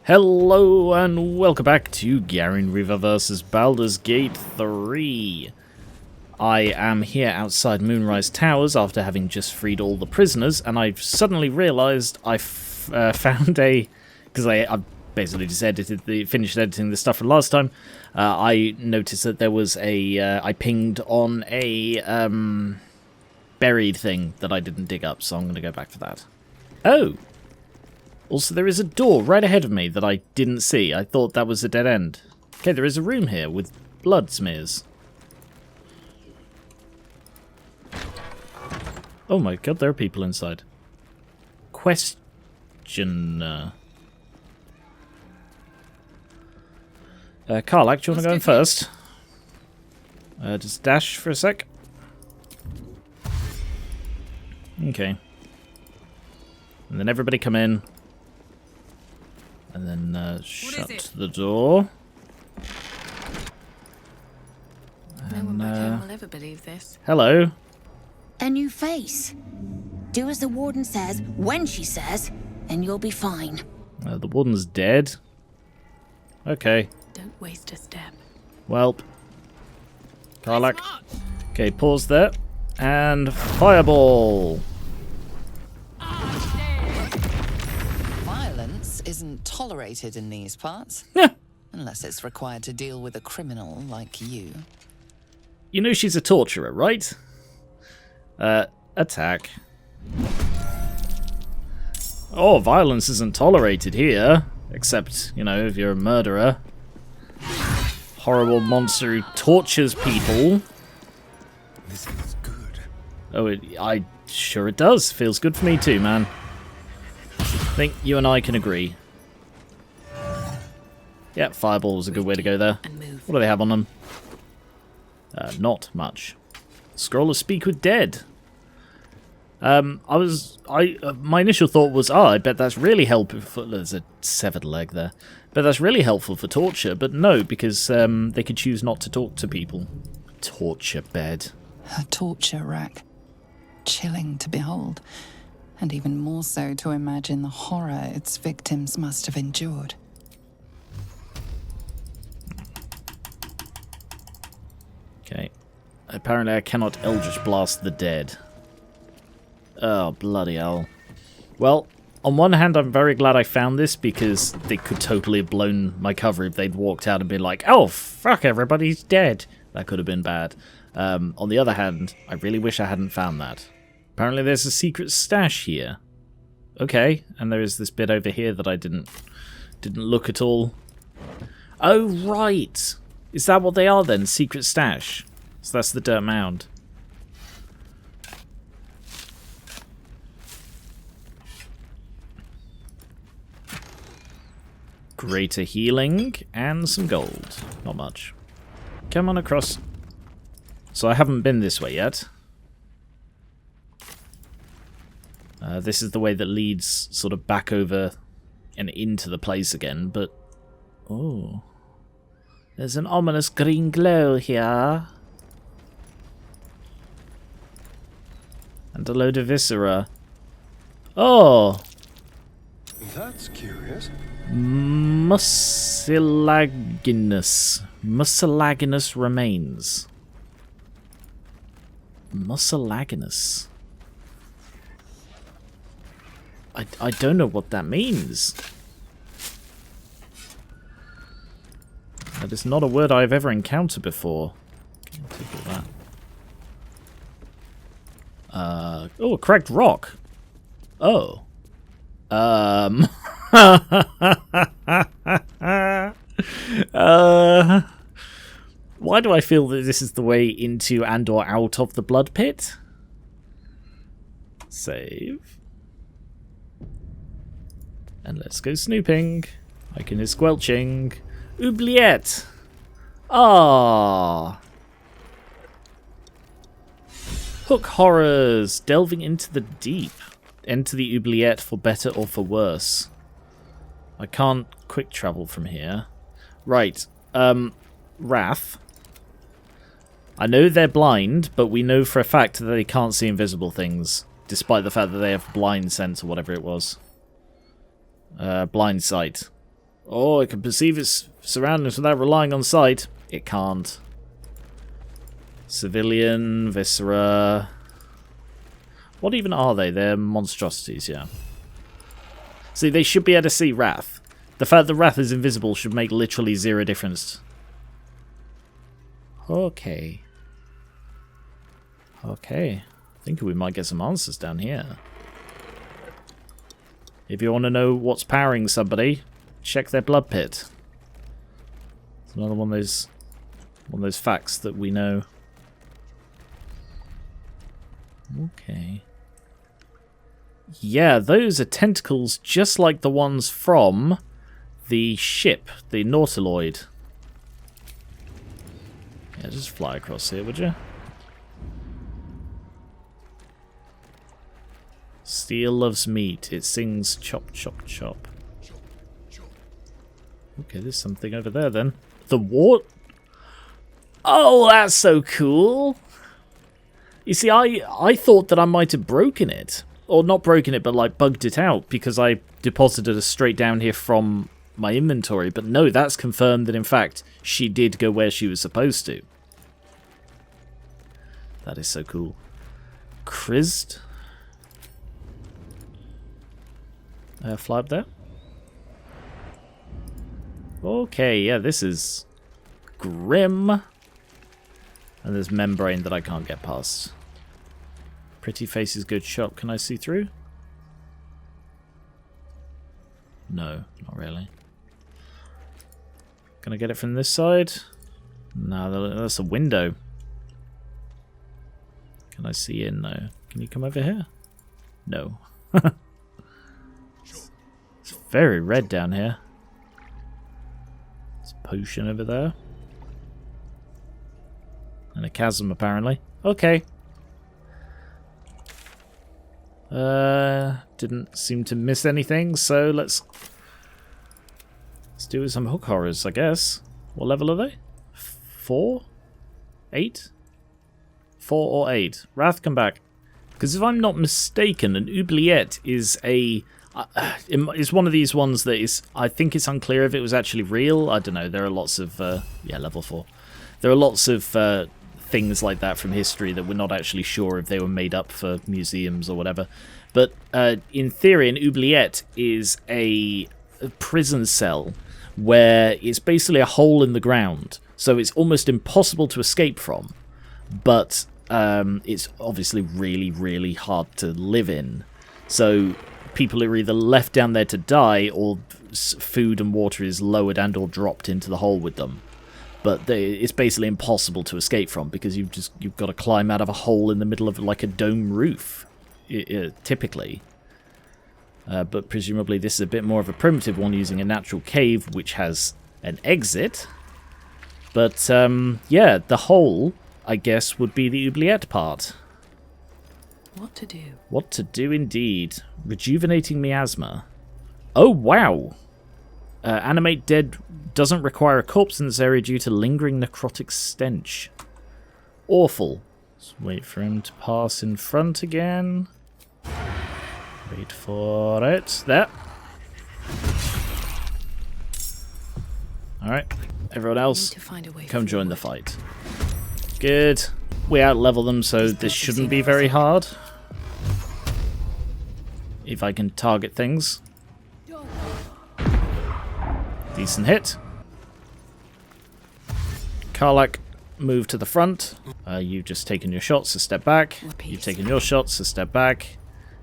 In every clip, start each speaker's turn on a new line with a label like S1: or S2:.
S1: Hello and welcome back to Geran River vs Baldur's Gate 3. I am here outside Moonrise Towers after having just freed all the prisoners, and I've suddenly realised I found a... because I basically just finished editing the stuff from last time. I noticed that there was a... I pinged on a buried thing that I didn't dig up, so I'm going to go back for that. Oh! Also, there is a door right ahead of me that I didn't see. I thought that was a dead end. Okay, there is a room here with blood smears. Oh my god, there are people inside. Questioner. Karlak, do you want to go in first? Just dash for a sec. Okay. And then everybody come in. And then shut the door.
S2: No one back home will ever believe this.
S1: Hello.
S3: A new face. Do as the warden says, when she says, and you'll be fine.
S1: The warden's dead. Okay.
S2: Don't waste a step.
S1: Welp. Karlak. Okay, pause there. And fireball.
S4: Violence isn't tolerated in these parts. Unless it's required to deal with a criminal like you.
S1: You know she's a torturer, right? Attack. Oh, violence isn't tolerated here. Except, you know, if you're a murderer. Horrible monster who tortures people.
S5: This feels good.
S1: Oh, sure it does. Feels good for me too, man. I think you and I can agree. Yeah, fireball was a good way to go there. What do they have on them? Not much. Scroll of Speak with Dead. My initial thought was, I bet that's really helpful. There's a severed leg there. But that's really helpful for torture. But no, because they could choose not to talk to people. Torture bed.
S4: A torture rack. Chilling to behold. And even more so to imagine the horror its victims must have endured.
S1: Okay. Apparently I cannot Eldritch Blast the dead. Oh, bloody hell. Well, on one hand, I'm very glad I found this, because they could totally have blown my cover if they'd walked out and been like, oh, fuck, everybody's dead. That could have been bad. On the other hand, I really wish I hadn't found that. Apparently there's a secret stash here. Okay, and there is this bit over here that I didn't look at all. Oh, right! Is that what they are then? Secret stash. So that's the dirt mound. Greater healing and some gold. Not much. Come on across. So I haven't been this way yet. This is the way that leads sort of back over and into the place again, but... oh. There's an ominous green glow here. And a load of viscera. Oh!
S5: That's curious.
S1: Mucilaginous. Mucilaginous remains. Mucilaginous. I don't know what that means. That is not a word I've ever encountered before. Okay, I'll take all that. Oh, a cracked rock. Oh. Why do I feel that this is the way into and or out of the blood pit? Save. And let's go snooping. I can hear squelching. Oubliette. Ah. Hook horrors. Delving into the deep. Enter the oubliette for better or for worse. I can't quick travel from here. Right. Wrath. I know they're blind, but we know for a fact that they can't see invisible things. Despite the fact that they have blind sense or whatever it was. Blind sight. Oh, it can perceive its surroundings without relying on sight. It can't. Civilian, Viscera. What even are they? They're monstrosities, yeah. See, they should be able to see Wrath. The fact that Wrath is invisible should make literally zero difference. Okay. Okay. I think we might get some answers down here. If you want to know what's powering somebody, check their blood pit. It's another one of those facts that we know. Okay. Yeah, those are tentacles just like the ones from the ship, the Nautiloid. Yeah, just fly across here, would you? Steel loves meat. It sings chop, chop, chop. Okay, there's something over there then. The wart? Oh, that's so cool. You see, I thought that I might have broken it. Or not broken it, but like bugged it out because I deposited it straight down here from my inventory. But no, that's confirmed that in fact she did go where she was supposed to. That is so cool. Crizzed? Fly up there. Okay, yeah, this is grim. And there's membrane that I can't get past. Pretty face is good shot. Can I see through? No, not really. Can I get it from this side? No, that's a window. Can I see in though? Can you come over here? No. It's very red down here. There's a potion over there. And a chasm apparently. Okay. Didn't seem to miss anything, so let's do some hook horrors, I guess. What level are they? 4? 8? 4 or 8? Wrath, come back. Because if I'm not mistaken, an oubliette is it's one of these ones that is, I think it's unclear if it was actually real. I don't know. There are lots of, yeah, level 4. There are lots of things like that from history that we're not actually sure if they were made up for museums or whatever. But in theory, an oubliette is a prison cell where it's basically a hole in the ground. So it's almost impossible to escape from. But it's obviously really, really hard to live in. So people are either left down there to die or food and water is lowered and or dropped into the hole with them. But it's basically impossible to escape from because you've got to climb out of a hole in the middle of like a dome roof, typically. But presumably this is a bit more of a primitive one using a natural cave which has an exit. But yeah, the hole, I guess, would be the oubliette part.
S2: What to do?
S1: What to do indeed. Rejuvenating miasma. Oh, wow. Animate dead doesn't require a corpse in this area due to lingering necrotic stench. Awful. Let's wait for him to pass in front again. Wait for it. There. Alright. Everyone else, come join the fight. Good. We out-level them, so this shouldn't be very hard. If I can target things. Decent hit. Karlach, move to the front. You've just taken your shots, so step back. You've taken your shots, so step back.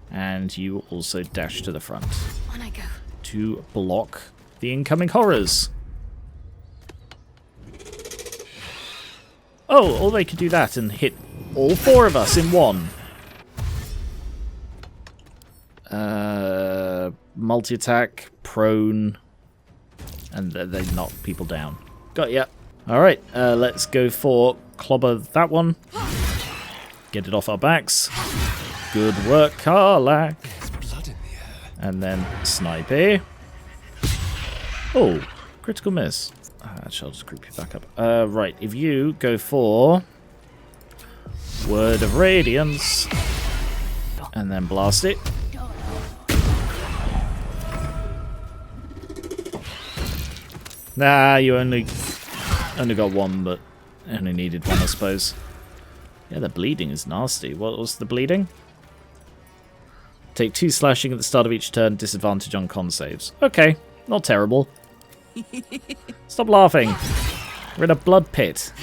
S1: And you also dash to the front.
S2: On I go.
S1: To block the incoming horrors. Oh, or they could do that and hit all 4 of us in one. Multi-attack, prone, and they knock people down. Got ya. Alright, let's go for clobber that one. Get it off our backs. Good work, Karlach. And then Snipey. Oh, critical miss. Actually, I'll just group you back up. Right, if you go for Word of Radiance and then blast it. Nah, you only got one, but only needed one, I suppose. Yeah, the bleeding is nasty. What was the bleeding? Take 2 slashing at the start of each turn, disadvantage on con saves. Okay, not terrible. Stop laughing. We're in a blood pit.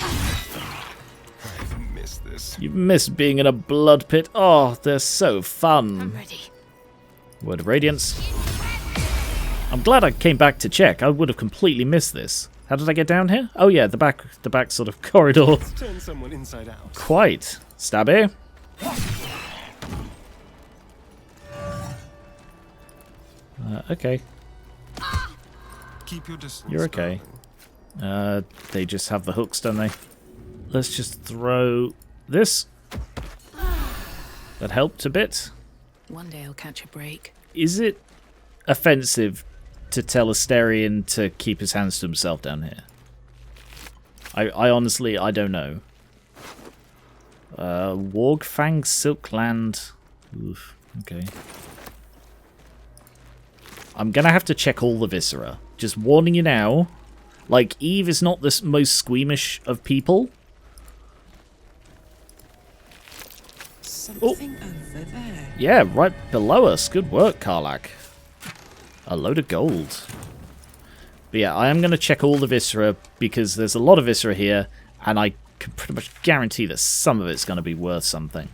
S5: I've missed this.
S1: You've missed being in a blood pit. Oh, they're so fun.
S2: I'm ready.
S1: Word of Radiance. I'm glad I came back to check. I would have completely missed this. How did I get down here? Oh yeah, the back sort of corridor.
S5: Turn someone inside out.
S1: Quite. Stabby. Okay.
S5: Keep your distance.
S1: You're okay. They just have the hooks, don't they? Let's just throw this. That helped a bit.
S2: One day I'll catch a break.
S1: Is it offensive to tell Asterion to keep his hands to himself down here? I honestly, I don't know. Wargfang Silkland. Oof, okay. I'm gonna have to check all the viscera. Just warning you now. Like, Eve is not the most squeamish of people.
S2: Something over there.
S1: Yeah, right below us. Good work, Karlak. A load of gold. But yeah, I am going to check all the viscera because there's a lot of viscera here, and I can pretty much guarantee that some of it's going to be worth something.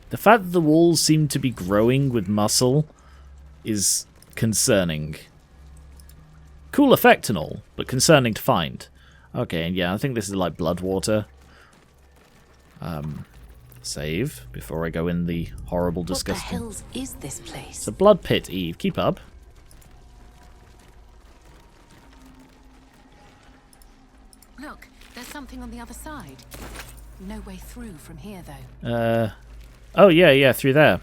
S1: The fact that the walls seem to be growing with muscle is concerning. Cool effect and all, but concerning to find. Okay, and yeah, I think this is like blood water. Save before I go in the horrible, disgusting...
S2: What the hells is this place?
S1: It's a blood pit, Eve. Keep up.
S2: Look, there's something on the other side. No way through from here, though.
S1: Oh, yeah, through there.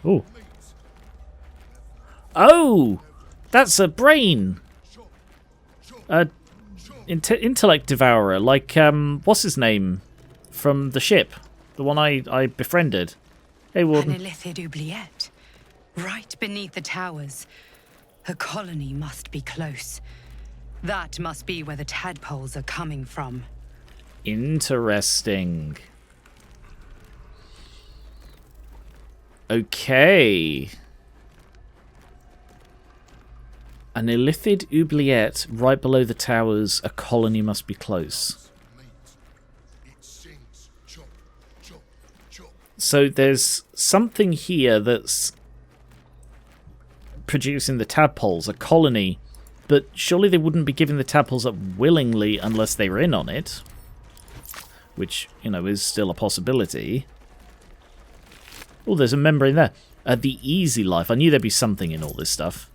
S1: Ooh. Oh! That's a brain! Intellect Devourer, like, what's his name? From the ship. The one I befriended. Hey, Warden.
S6: An illithid oubliette. Right beneath the towers. A colony must be close. That must be where the tadpoles are coming from.
S1: Interesting. Okay. An illithid oubliette right below the towers. A colony must be close. So there's something here that's producing the tadpoles, a colony, but surely they wouldn't be giving the tadpoles up willingly unless they were in on it, which, you know, is still a possibility. Oh, there's a member in there. The easy life. I knew there'd be something in all this stuff.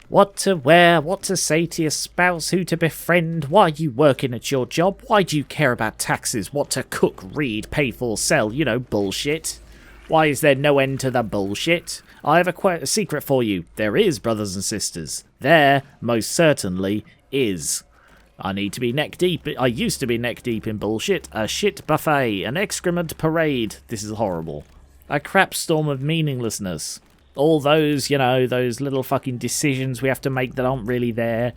S1: What to wear, what to say to your spouse, who to befriend, why are you working at your job, why do you care about taxes, what to cook, read, pay for, sell, you know, bullshit. Why is there no end to the bullshit? I have a secret for you. There is, brothers and sisters. There, most certainly, is. I need to be neck deep. I used to be neck deep in bullshit. A shit buffet, an excrement parade. This is horrible. A crap storm of meaninglessness. All those, you know, those little fucking decisions we have to make that aren't really there,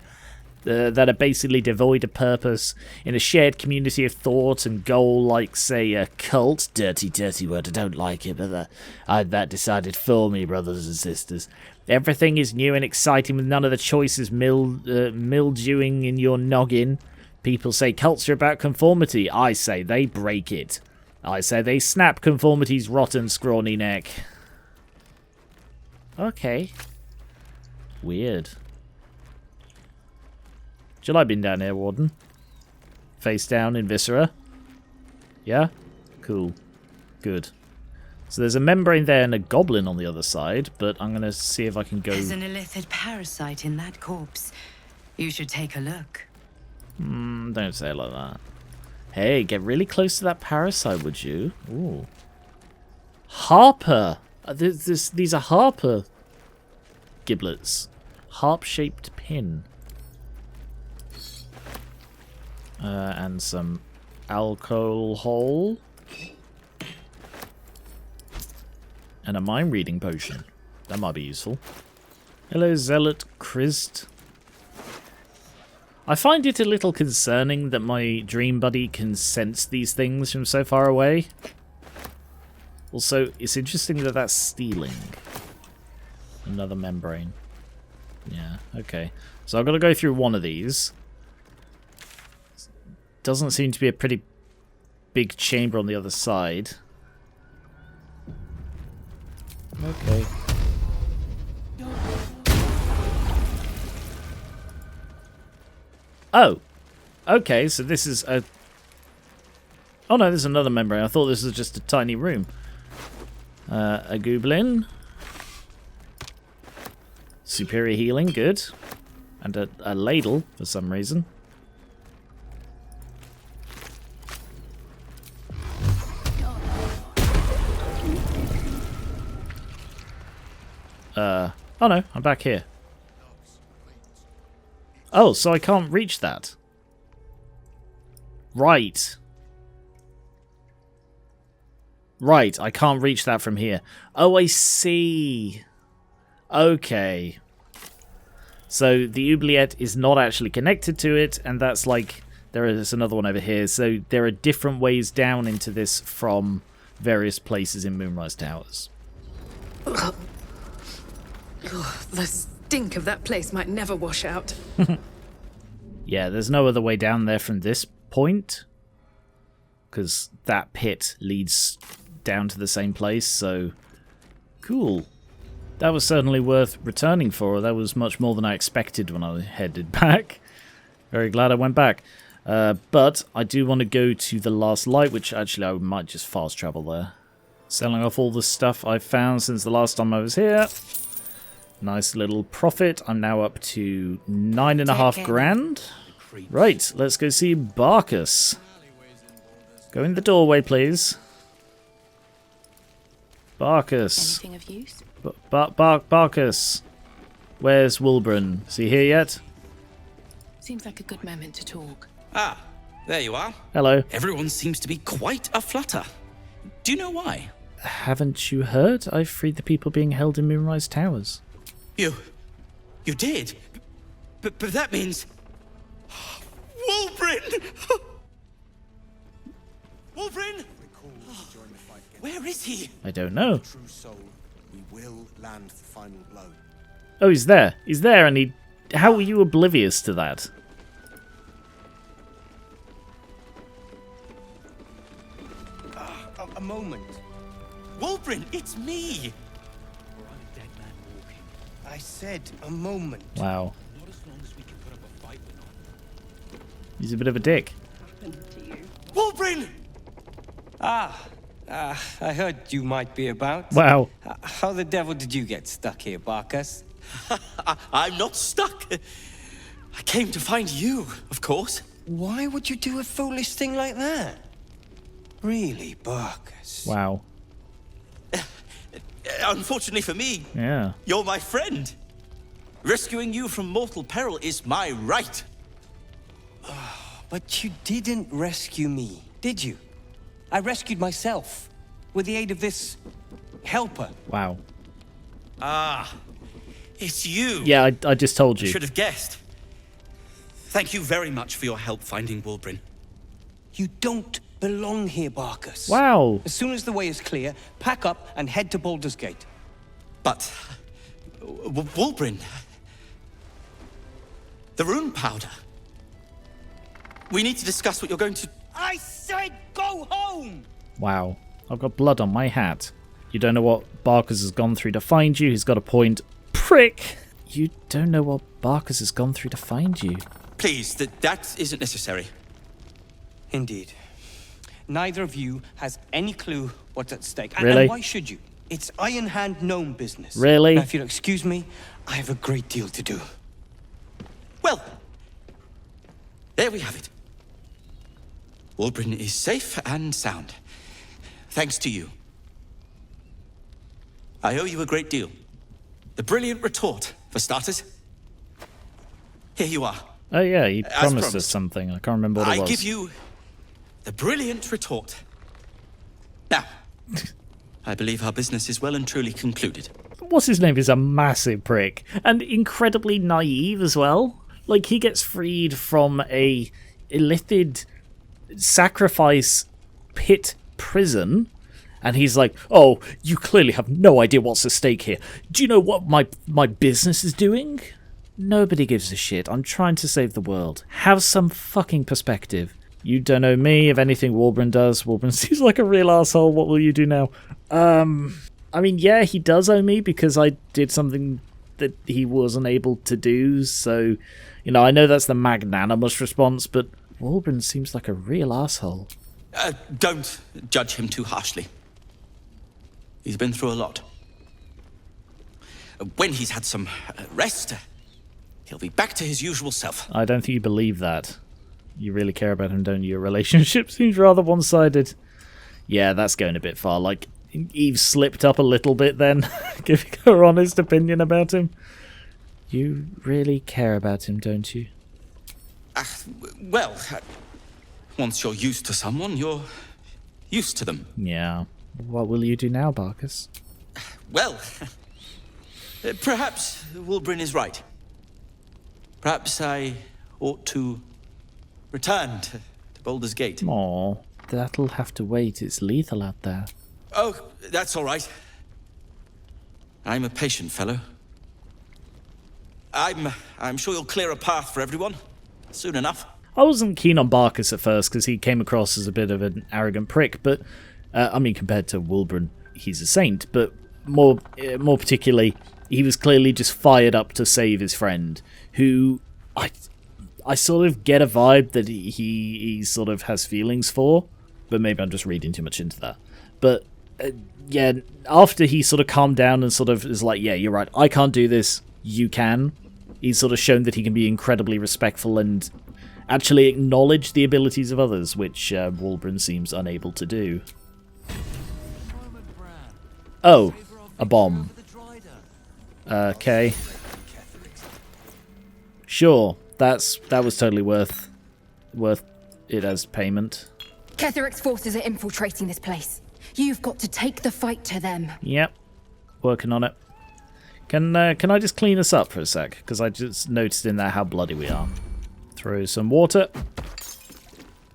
S1: that are basically devoid of purpose, in a shared community of thought and goal, like, say, a cult. Dirty, dirty word, I don't like it, but I had that decided for me, brothers and sisters. Everything is new and exciting with none of the choices mildewing in your noggin. People say cults are about conformity. I say they break it. I say they snap conformity's rotten, scrawny neck. Okay. Weird. Do you like being down here, Warden? Face down in Viscera? Yeah? Cool. Good. So there's a membrane there and a goblin on the other side, but I'm going to see if I can go...
S6: There's an illithid parasite in that corpse. You should take a look.
S1: Don't say it like that. Hey, get really close to that parasite, would you? Ooh. Harper! These are Harper giblets. Harp-shaped pin. And some alcohol. And a mind-reading potion. That might be useful. Hello, Zealot Christ. I find it a little concerning that my dream buddy can sense these things from so far away. Also, it's interesting that that's stealing. Another membrane. Yeah, okay. So I've got to go through one of these. Doesn't seem to be a pretty big chamber on the other side. Okay. Oh. Okay, so this is a... Oh no, there's another membrane. I thought this was just a tiny room. A goblin. Superior healing, good. And a ladle, for some reason. Oh no, I'm back here. Oh, so I can't reach that. Right. Right, I can't reach that from here. Oh, I see. Okay. So the oubliette is not actually connected to it, and that's like... There is another one over here. So there are different ways down into this from various places in Moonrise Towers.
S7: The stink of that place might never wash out.
S1: Yeah, there's no other way down there from this point. Because that pit leads down to the same place, so... Cool. That was certainly worth returning for. That was much more than I expected when I headed back. Very glad I went back. But I do want to go to the last light, which actually I might just fast travel there. Selling off all the stuff I've found since the last time I was here. Nice little profit. I'm now up to 9.5 grand. Right, let's go see Barkus. Go in the doorway, please. Barkus.
S2: Anything of use?
S1: Barkus. Where's Wulbren? Is he here yet?
S2: Seems like a good moment to talk.
S8: Ah, there you are.
S1: Hello.
S8: Everyone seems to be quite a flutter. Do you know why?
S1: Haven't you heard? I've freed the people being held in Moonrise Towers.
S8: You did? But that means... Wulbren! Wulbren! Where is he?
S1: I don't know.
S5: True soul, we will land the final blow.
S1: Oh, he's there. He's there, and he... How were you oblivious to that?
S5: A moment.
S8: Wulbren, it's me!
S5: I said a moment.
S1: Wow. He's a bit of a dick.
S8: Wulbren!
S9: I heard you might be about.
S1: Wow.
S9: How the devil did you get stuck here, Barkus?
S8: I'm not stuck. I came to find you, of course.
S9: Why would you do a foolish thing like that? Really, Barkus?
S1: Wow.
S8: Unfortunately for me,
S1: Yeah.
S8: you're my friend. Rescuing you from mortal peril is my right.
S9: But you didn't rescue me, did you? I rescued myself with the aid of this helper.
S1: Wow.
S8: Ah, it's you.
S1: Yeah, I just told
S8: I
S1: you.
S8: should have guessed. Thank you very much for your help finding Wulbren.
S9: You don't belong here, Barkus.
S1: Wow.
S9: As soon as the way is clear, pack up and head to Baldur's Gate.
S8: But... Wulbren... The rune powder... We need to discuss what you're going to...
S9: I said go home!
S1: Wow. I've got blood on my hat. You don't know what Barkus has gone through to find you. He's got a point. Prick! You don't know what Barkus has gone through to find you.
S8: Please, that isn't necessary.
S9: Indeed. Neither of you has any clue what's at stake.
S1: Really?
S9: And why should you? It's Iron Hand gnome business.
S1: Really?
S9: Now, if you'll excuse me, I have a great deal to do.
S8: Well, there we have it. Wulbren is safe and sound. Thanks to you. I owe you a great deal. The brilliant retort, for starters. Here you are.
S1: Oh yeah, he
S8: As
S1: promised us
S8: promised.
S1: something. I can't remember what it
S8: I
S1: was.
S8: give you the brilliant retort. Now, I believe our business is well and truly concluded.
S1: what's his name is a massive prick and incredibly naive as well. Like, he gets freed from a illithid sacrifice pit prison, and he's like, oh, you clearly have no idea what's at stake here. Do you know what my business is doing? Nobody gives a shit. I'm trying to save the world. Have some fucking perspective. You don't know me. If anything, Wulbren does. Wulbren seems like a real asshole. What will you do now? I mean, yeah, he does owe me because I did something that he wasn't able to do. So, you know, I know that's the magnanimous response, but Wulbren seems like a real asshole.
S8: Don't judge him too harshly. He's been through a lot. When he's had some rest, he'll be back to his usual self.
S1: I don't think you believe that. You really care about him, don't you? Your relationship seems rather one-sided. Yeah, that's going a bit far. Like, Eve slipped up a little bit then, giving her honest opinion about him. You really care about him, don't you?
S8: Well, once you're used to someone, you're used to them.
S1: Yeah. What will you do now, Barkus?
S8: Well, perhaps Wulbren is right. Perhaps I ought to return to Baldur's Gate.
S1: Aw, that'll have to wait. It's lethal out there.
S8: Oh, that's all right. I'm a patient fellow. I'm sure you'll clear a path for everyone soon enough.
S1: I wasn't keen on Barkus at first because he came across as a bit of an arrogant prick, but I mean, compared to Wulbren, he's a saint. But more particularly, he was clearly just fired up to save his friend, who I sort of get a vibe that he sort of has feelings for, but maybe I'm just reading too much into that. But yeah, after he sort of calmed down and sort of is like, yeah, you're right, I can't do this, you can. He's sort of shown that he can be incredibly respectful and actually acknowledge the abilities of others, which Wulbren seems unable to do. Oh, a bomb. Okay. Sure, that was totally worth it as payment.
S3: Ketheric's forces are infiltrating this place. You've got to take the fight to them.
S1: Yep, working on it. Can I just clean us up for a sec? Because I just noticed in there how bloody we are. Throw some water.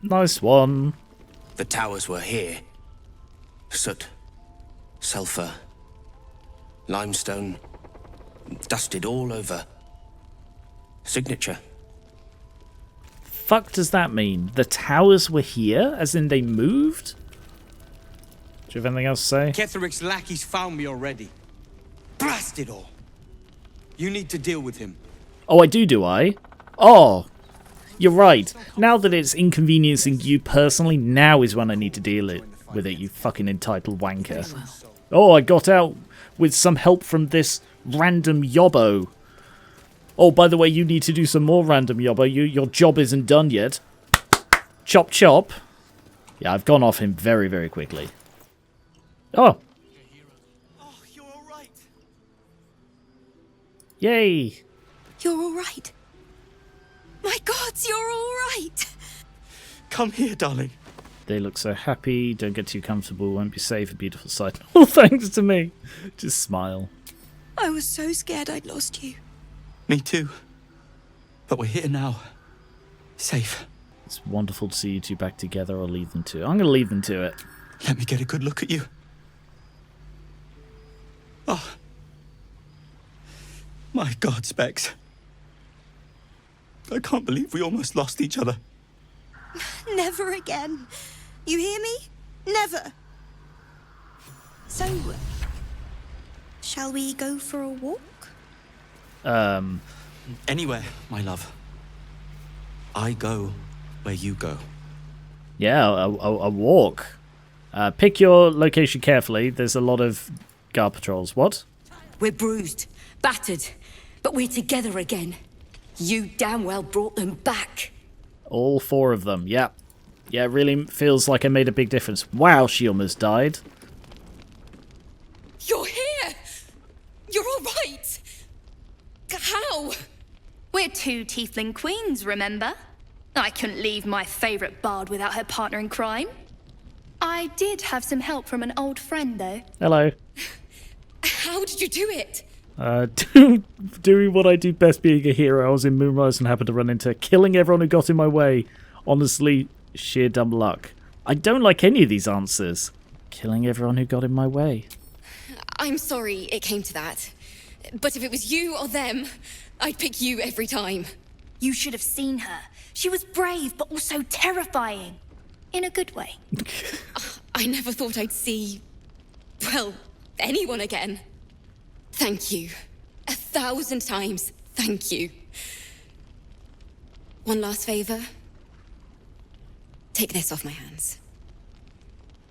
S1: Nice one.
S5: The towers were here. Soot, sulfur, limestone, dusted all over. Signature.
S1: Fuck does that mean? The towers were here? As in they moved? Do you have anything else to say?
S9: Ketheric's lackeys found me already. Blast it all. You need to deal with him.
S1: Oh, I do I? Oh, you're right. Now that it's inconveniencing you personally, now is when I need to deal with it, you fucking entitled wanker. Oh, I got out with some help from this random yobbo. Oh, by the way, you need to do some more random yobbo. Your job isn't done yet. Chop chop. Yeah, I've gone off him very, very quickly. Oh.
S8: Oh, you're all right.
S1: Yay.
S3: You're all right. My gods, you're all right.
S8: Come here, darling.
S1: They look so happy. Don't get too comfortable. Won't be safe. A beautiful sight. All thanks to me. Just smile.
S3: I was so scared I'd lost you.
S8: Me too. But we're here now. Safe.
S1: It's wonderful to see you two back together. I'll leave them to it. I'm going to leave them to it.
S8: Let me get a good look at you. Oh. My God, Specs. I can't believe we almost lost each other.
S3: Never again. You hear me? Never. So, shall we go for a walk?
S8: Anywhere, my love. I go where you go.
S1: Yeah, a walk. Pick your location carefully. There's a lot of guard patrols. What?
S3: We're bruised, battered, but we're together again. You damn well brought them back.
S1: All four of them, yeah. Yeah, it really feels like I made a big difference. Wow, she almost died.
S7: You're here! You're all right! How?
S10: We're two Tiefling queens, remember? I couldn't leave my favourite bard without her partner in crime. I did have some help from an old friend, though.
S1: Hello.
S7: How
S11: How did you do it?
S1: Doing what I do best, being a hero. I was in Moonrise and happened to run into killing everyone who got in my way. Honestly, sheer dumb luck. I don't like any of these answers. Killing everyone who got in my way.
S11: I'm sorry it came to that. But if it was you or them, I'd pick you every time.
S10: You should have seen her. She was brave, but also terrifying. In a good way.
S11: I never thought I'd see... well, anyone again. Thank you. 1,000 times, thank you. One last favor. Take this off my hands.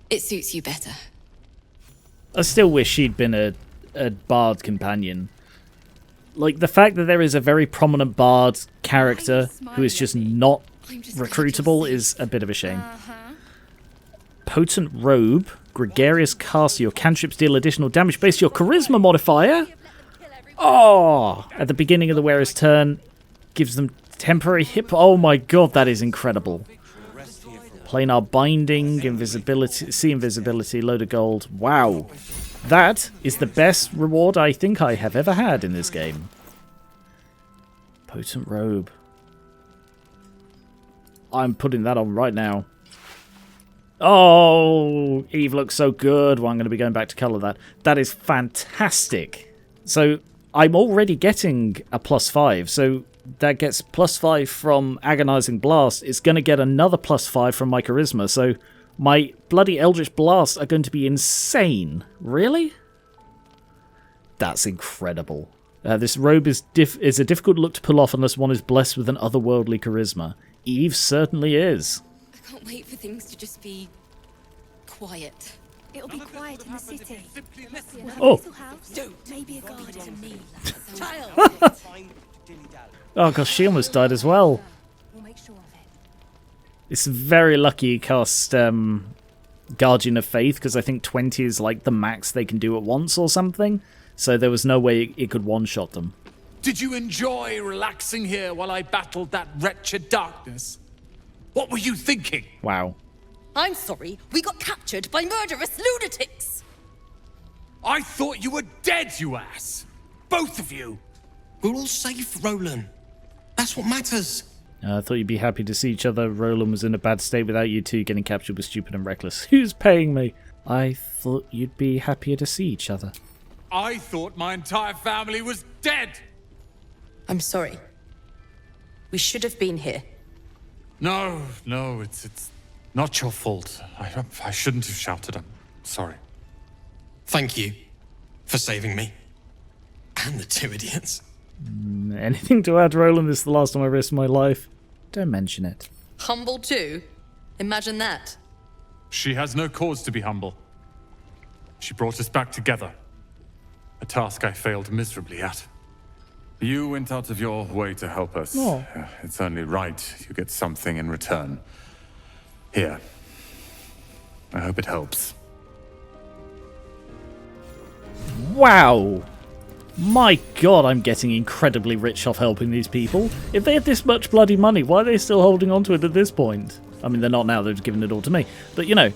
S11: It suits you better.
S1: I still wish she'd been a bard companion. Like, the fact that there is a very prominent bard character who is just not recruitable is a bit of a shame. Potent Robe. Gregarious Caster. Your cantrips deal additional damage based on your charisma modifier. Oh! At the beginning of the wearer's turn, gives them temporary hit. Oh my god, that is incredible. Planar binding, invisibility, see invisibility, load of gold. Wow. That is the best reward I think I have ever had in this game. Potent Robe. I'm putting that on right now. Oh, Eve looks so good. Well, I'm going to be going back to colour that. That is fantastic. So I'm already getting a +5. So that gets +5 from Agonizing Blast. It's going to get another +5 from my Charisma. So my bloody Eldritch Blast are going to be insane. Really? That's incredible. This robe is a difficult look to pull off unless one is blessed with an otherworldly charisma. Eve certainly is.
S11: I can't wait for things to just be quiet.
S10: It'll be quiet in the city.
S1: Oh.
S10: Maybe a garden.
S1: Oh gosh, she almost died as well.
S10: We'll make sure of it.
S1: It's very lucky you cast Guardian of Faith, because I think 20 is like the max they can do at once or something. So there was no way it could one-shot them.
S12: Did you enjoy relaxing here while I battled that wretched darkness? What were you thinking?
S1: Wow.
S11: I'm sorry, we got captured by murderous lunatics!
S12: I thought you were dead, you ass! Both of you!
S5: We're all safe, Roland. That's what matters.
S1: I thought you'd be happy to see each other. Roland was in a bad state without you two. Getting captured was stupid and reckless. Who's paying me? I thought you'd be happier to see each other.
S12: I thought my entire family was dead!
S7: I'm sorry. We should have been here.
S12: No, it's not your fault. I shouldn't have shouted. I'm sorry.
S5: Thank you for saving me. And the two idiots.
S1: Anything to add, Roland? This is the last time I risked my life. Don't mention it.
S7: Humble too? Imagine that.
S12: She has no cause to be humble. She brought us back together. A task I failed miserably at. You went out of your way to help us.
S1: Oh.
S12: It's only right you get something in return. Here. I hope it helps.
S1: Wow! My god, I'm getting incredibly rich off helping these people. If they had this much bloody money, why are they still holding on to it at this point? I mean, they're not now, they've given it all to me. But, you know,